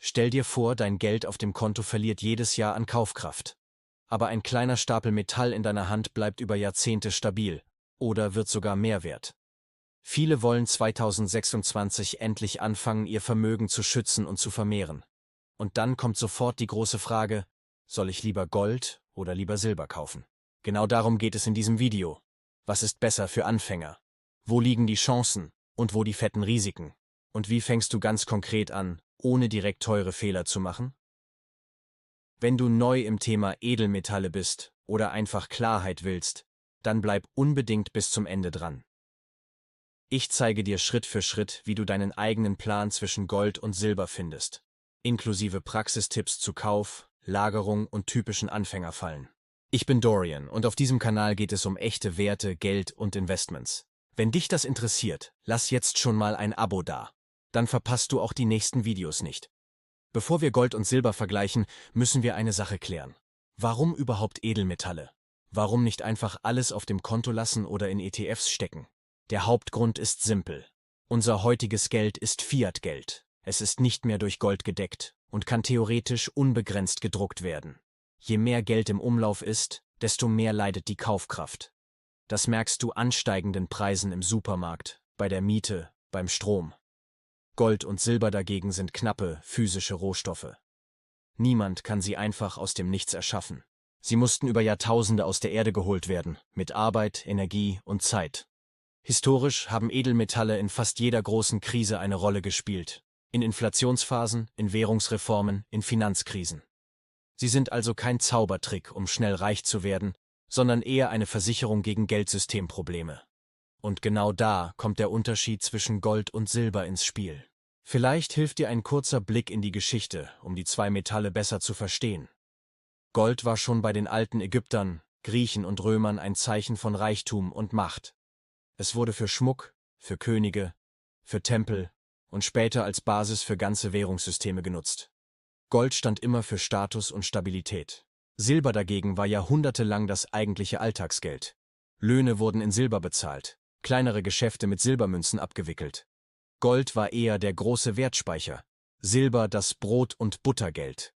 Stell dir vor, dein Geld auf dem Konto verliert jedes Jahr an Kaufkraft. Aber ein kleiner Stapel Metall in deiner Hand bleibt über Jahrzehnte stabil oder wird sogar mehr wert. Viele wollen 2026 endlich anfangen, ihr Vermögen zu schützen und zu vermehren. Und dann kommt sofort die große Frage, soll ich lieber Gold oder lieber Silber kaufen? Genau darum geht es in diesem Video. Was ist besser für Anfänger? Wo liegen die Chancen und wo die fetten Risiken? Und wie fängst du ganz konkret an, ohne direkt teure Fehler zu machen? Wenn du neu im Thema Edelmetalle bist oder einfach Klarheit willst, dann bleib unbedingt bis zum Ende dran. Ich zeige dir Schritt für Schritt, wie du deinen eigenen Plan zwischen Gold und Silber findest, inklusive Praxistipps zu Kauf, Lagerung und typischen Anfängerfallen. Ich bin Dorian und auf diesem Kanal geht es um echte Werte, Geld und Investments. Wenn dich das interessiert, lass jetzt schon mal ein Abo da. Dann verpasst du auch die nächsten Videos nicht. Bevor wir Gold und Silber vergleichen, müssen wir eine Sache klären. Warum überhaupt Edelmetalle? Warum nicht einfach alles auf dem Konto lassen oder in ETFs stecken? Der Hauptgrund ist simpel. Unser heutiges Geld ist Fiat-Geld. Es ist nicht mehr durch Gold gedeckt und kann theoretisch unbegrenzt gedruckt werden. Je mehr Geld im Umlauf ist, desto mehr leidet die Kaufkraft. Das merkst du an steigenden Preisen im Supermarkt, bei der Miete, beim Strom. Gold und Silber dagegen sind knappe, physische Rohstoffe. Niemand kann sie einfach aus dem Nichts erschaffen. Sie mussten über Jahrtausende aus der Erde geholt werden, mit Arbeit, Energie und Zeit. Historisch haben Edelmetalle in fast jeder großen Krise eine Rolle gespielt. In Inflationsphasen, in Währungsreformen, in Finanzkrisen. Sie sind also kein Zaubertrick, um schnell reich zu werden, sondern eher eine Versicherung gegen Geldsystemprobleme. Und genau da kommt der Unterschied zwischen Gold und Silber ins Spiel. Vielleicht hilft dir ein kurzer Blick in die Geschichte, um die zwei Metalle besser zu verstehen. Gold war schon bei den alten Ägyptern, Griechen und Römern ein Zeichen von Reichtum und Macht. Es wurde für Schmuck, für Könige, für Tempel und später als Basis für ganze Währungssysteme genutzt. Gold stand immer für Status und Stabilität. Silber dagegen war jahrhundertelang das eigentliche Alltagsgeld. Löhne wurden in Silber bezahlt, kleinere Geschäfte mit Silbermünzen abgewickelt. Gold war eher der große Wertspeicher, Silber das Brot- und Buttergeld.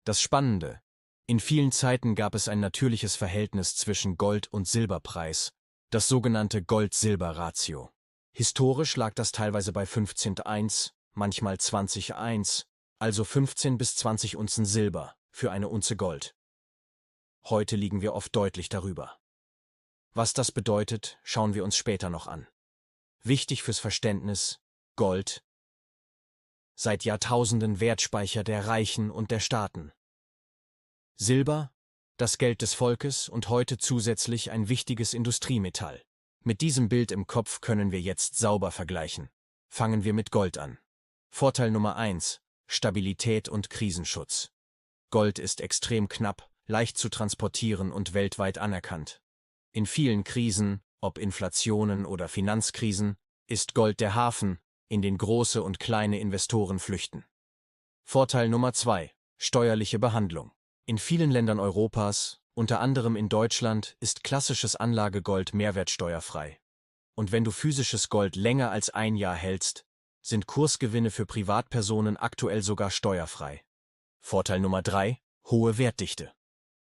Das Spannende: In vielen Zeiten gab es ein natürliches Verhältnis zwischen Gold- und Silberpreis, das sogenannte Gold-Silber-Ratio. Historisch lag das teilweise bei 15:1, manchmal 20:1, also 15 bis 20 Unzen Silber für eine Unze Gold. Heute liegen wir oft deutlich darüber. Was das bedeutet, schauen wir uns später noch an. Wichtig fürs Verständnis: Gold, seit Jahrtausenden Wertspeicher der Reichen und der Staaten. Silber, das Geld des Volkes und heute zusätzlich ein wichtiges Industriemetall. Mit diesem Bild im Kopf können wir jetzt sauber vergleichen. Fangen wir mit Gold an. Vorteil Nummer 1: Stabilität und Krisenschutz. Gold ist extrem knapp, leicht zu transportieren und weltweit anerkannt. In vielen Krisen, ob Inflationen oder Finanzkrisen, ist Gold der Hafen, in den große und kleine Investoren flüchten. Vorteil Nummer 2: Steuerliche Behandlung. In vielen Ländern Europas, unter anderem in Deutschland, ist klassisches Anlagegold mehrwertsteuerfrei. Und wenn du physisches Gold länger als ein Jahr hältst, sind Kursgewinne für Privatpersonen aktuell sogar steuerfrei. Vorteil Nummer 3: Hohe Wertdichte.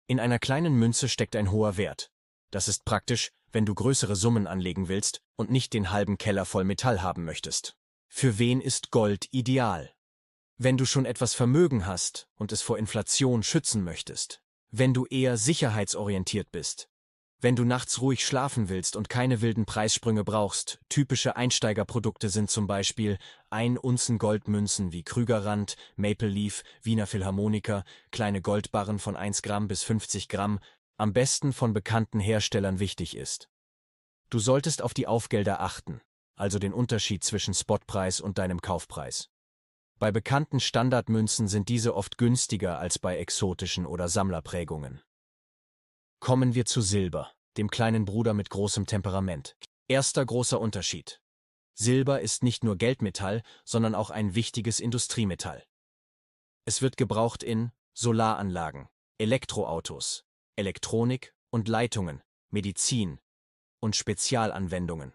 In einer kleinen Münze steckt ein hoher Wert. Das ist praktisch, wenn du größere Summen anlegen willst und nicht den halben Keller voll Metall haben möchtest. Für wen ist Gold ideal? Wenn du schon etwas Vermögen hast und es vor Inflation schützen möchtest. Wenn du eher sicherheitsorientiert bist. Wenn du nachts ruhig schlafen willst und keine wilden Preissprünge brauchst. Typische Einsteigerprodukte sind zum Beispiel 1 Unzen Goldmünzen wie Krügerrand, Maple Leaf, Wiener Philharmoniker, kleine Goldbarren von 1 Gramm bis 50 Gramm, am besten von bekannten Herstellern. Wichtig ist: Du solltest auf die Aufgelder achten, also den Unterschied zwischen Spotpreis und deinem Kaufpreis. Bei bekannten Standardmünzen sind diese oft günstiger als bei exotischen oder Sammlerprägungen. Kommen wir zu Silber, dem kleinen Bruder mit großem Temperament. Erster großer Unterschied: Silber ist nicht nur Geldmetall, sondern auch ein wichtiges Industriemetall. Es wird gebraucht in Solaranlagen, Elektroautos, Elektronik und Leitungen, Medizin und Spezialanwendungen.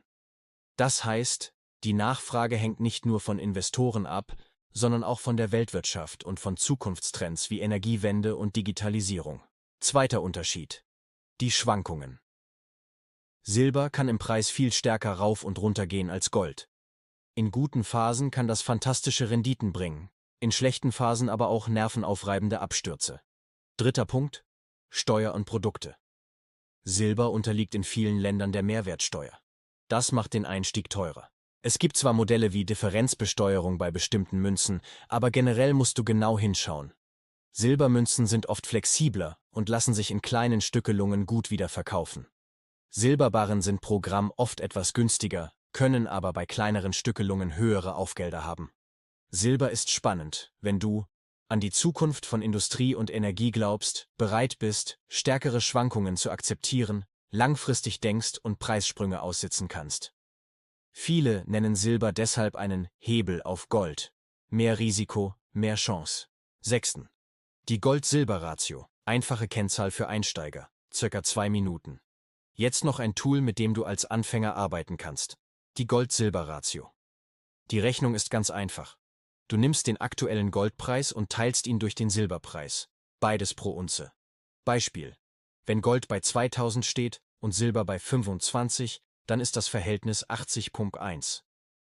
Das heißt, die Nachfrage hängt nicht nur von Investoren ab, sondern auch von der Weltwirtschaft und von Zukunftstrends wie Energiewende und Digitalisierung. Zweiter Unterschied: die Schwankungen. Silber kann im Preis viel stärker rauf und runter gehen als Gold. In guten Phasen kann das fantastische Renditen bringen, in schlechten Phasen aber auch nervenaufreibende Abstürze. Dritter Punkt: Steuer und Produkte. Silber unterliegt in vielen Ländern der Mehrwertsteuer. Das macht den Einstieg teurer. Es gibt zwar Modelle wie Differenzbesteuerung bei bestimmten Münzen, aber generell musst du genau hinschauen. Silbermünzen sind oft flexibler und lassen sich in kleinen Stückelungen gut wieder verkaufen. Silberbarren sind pro Gramm oft etwas günstiger, können aber bei kleineren Stückelungen höhere Aufgelder haben. Silber ist spannend, wenn du an die Zukunft von Industrie und Energie glaubst, bereit bist, stärkere Schwankungen zu akzeptieren, langfristig denkst und Preissprünge aussitzen kannst. Viele nennen Silber deshalb einen Hebel auf Gold. Mehr Risiko, mehr Chance. 6. Die Gold-Silber-Ratio. Einfache Kennzahl für Einsteiger. Circa 2 Minuten. Jetzt noch ein Tool, mit dem du als Anfänger arbeiten kannst. Die Gold-Silber-Ratio. Die Rechnung ist ganz einfach. Du nimmst den aktuellen Goldpreis und teilst ihn durch den Silberpreis. Beides pro Unze. Beispiel: Wenn Gold bei 2000 steht und Silber bei 25, dann ist das Verhältnis 80:1.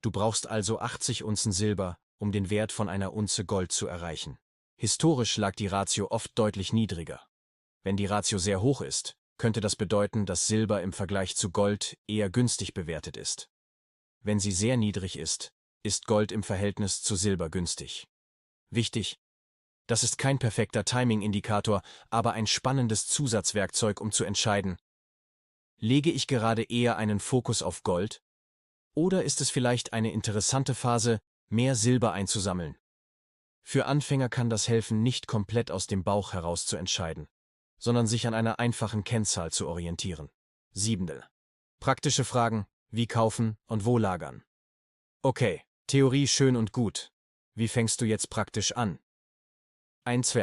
Du brauchst also 80 Unzen Silber, um den Wert von einer Unze Gold zu erreichen. Historisch lag die Ratio oft deutlich niedriger. Wenn die Ratio sehr hoch ist, könnte das bedeuten, dass Silber im Vergleich zu Gold eher günstig bewertet ist. Wenn sie sehr niedrig ist Gold im Verhältnis zu Silber günstig. Wichtig: Das ist kein perfekter Timing-Indikator, aber ein spannendes Zusatzwerkzeug, um zu entscheiden: Lege ich gerade eher einen Fokus auf Gold? Oder ist es vielleicht eine interessante Phase, mehr Silber einzusammeln? Für Anfänger kann das helfen, nicht komplett aus dem Bauch heraus zu entscheiden, sondern sich an einer einfachen Kennzahl zu orientieren. 7. Praktische Fragen: Wie kaufen und wo lagern? Okay, Theorie schön und gut. Wie fängst du jetzt praktisch an? 1.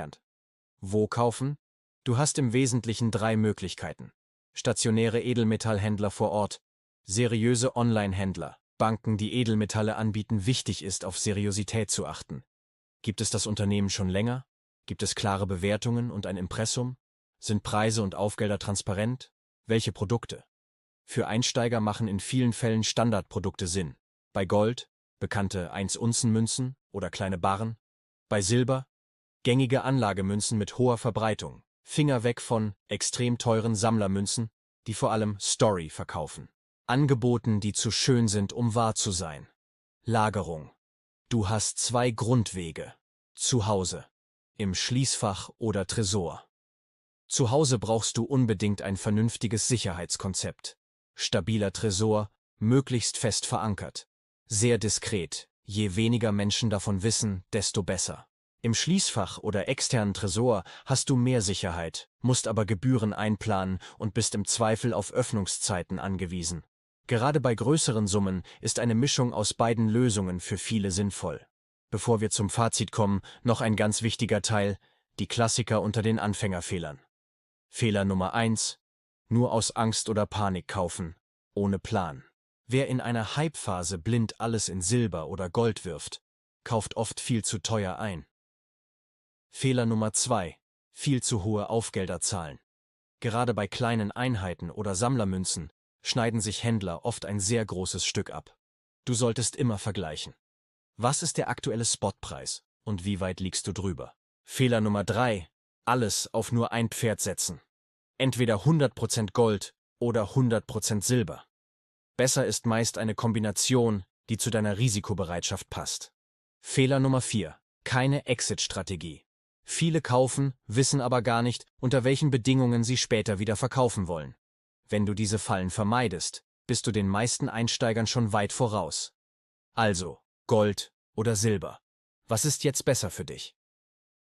Wo kaufen? Du hast im Wesentlichen 3 Möglichkeiten. Stationäre Edelmetallhändler vor Ort, seriöse Online-Händler, Banken, die Edelmetalle anbieten. Wichtig ist, auf Seriosität zu achten. Gibt es das Unternehmen schon länger? Gibt es klare Bewertungen und ein Impressum? Sind Preise und Aufgelder transparent? Welche Produkte? Für Einsteiger machen in vielen Fällen Standardprodukte Sinn. Bei Gold bekannte 1-Unzen-Münzen oder kleine Barren. Bei Silber gängige Anlagemünzen mit hoher Verbreitung. Finger weg von extrem teuren Sammlermünzen, die vor allem Story verkaufen. Angeboten, die zu schön sind, um wahr zu sein. Lagerung. Du hast 2 Grundwege. Zu Hause, im Schließfach oder Tresor. Zu Hause brauchst du unbedingt ein vernünftiges Sicherheitskonzept. Stabiler Tresor, möglichst fest verankert. Sehr diskret, je weniger Menschen davon wissen, desto besser. Im Schließfach oder externen Tresor hast du mehr Sicherheit, musst aber Gebühren einplanen und bist im Zweifel auf Öffnungszeiten angewiesen. Gerade bei größeren Summen ist eine Mischung aus beiden Lösungen für viele sinnvoll. Bevor wir zum Fazit kommen, noch ein ganz wichtiger Teil: die Klassiker unter den Anfängerfehlern. Fehler Nummer 1: Nur aus Angst oder Panik kaufen, ohne Plan. Wer in einer Hypephase blind alles in Silber oder Gold wirft, kauft oft viel zu teuer ein. Fehler Nummer 2: Viel zu hohe Aufgelder zahlen. Gerade bei kleinen Einheiten oder Sammlermünzen schneiden sich Händler oft ein sehr großes Stück ab. Du solltest immer vergleichen. Was ist der aktuelle Spotpreis und wie weit liegst du drüber? Fehler Nummer 3: Alles auf nur ein Pferd setzen. Entweder 100% Gold oder 100% Silber. Besser ist meist eine Kombination, die zu deiner Risikobereitschaft passt. Fehler Nummer 4: Keine Exit-Strategie. Viele kaufen, wissen aber gar nicht, unter welchen Bedingungen sie später wieder verkaufen wollen. Wenn du diese Fallen vermeidest, bist du den meisten Einsteigern schon weit voraus. Also, Gold oder Silber. Was ist jetzt besser für dich?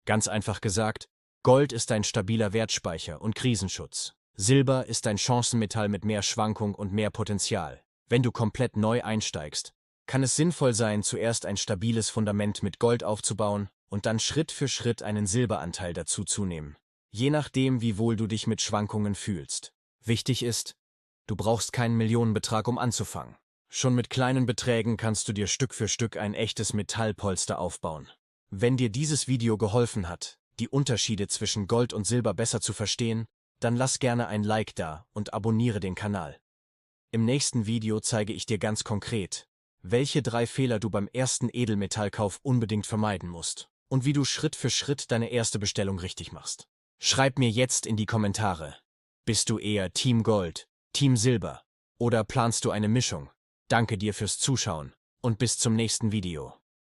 Ganz einfach gesagt: Gold ist ein stabiler Wertspeicher und Krisenschutz. Silber ist ein Chancenmetall mit mehr Schwankung und mehr Potenzial. Wenn du komplett neu einsteigst, kann es sinnvoll sein, zuerst ein stabiles Fundament mit Gold aufzubauen und dann Schritt für Schritt einen Silberanteil dazuzunehmen. Je nachdem, wie wohl du dich mit Schwankungen fühlst. Wichtig ist: Du brauchst keinen Millionenbetrag, um anzufangen. Schon mit kleinen Beträgen kannst du dir Stück für Stück ein echtes Metallpolster aufbauen. Wenn dir dieses Video geholfen hat, die Unterschiede zwischen Gold und Silber besser zu verstehen, dann lass gerne ein Like da und abonniere den Kanal. Im nächsten Video zeige ich dir ganz konkret, welche 3 Fehler du beim ersten Edelmetallkauf unbedingt vermeiden musst und wie du Schritt für Schritt deine erste Bestellung richtig machst. Schreib mir jetzt in die Kommentare. Bist du eher Team Gold, Team Silber oder planst du eine Mischung? Danke dir fürs Zuschauen und bis zum nächsten Video.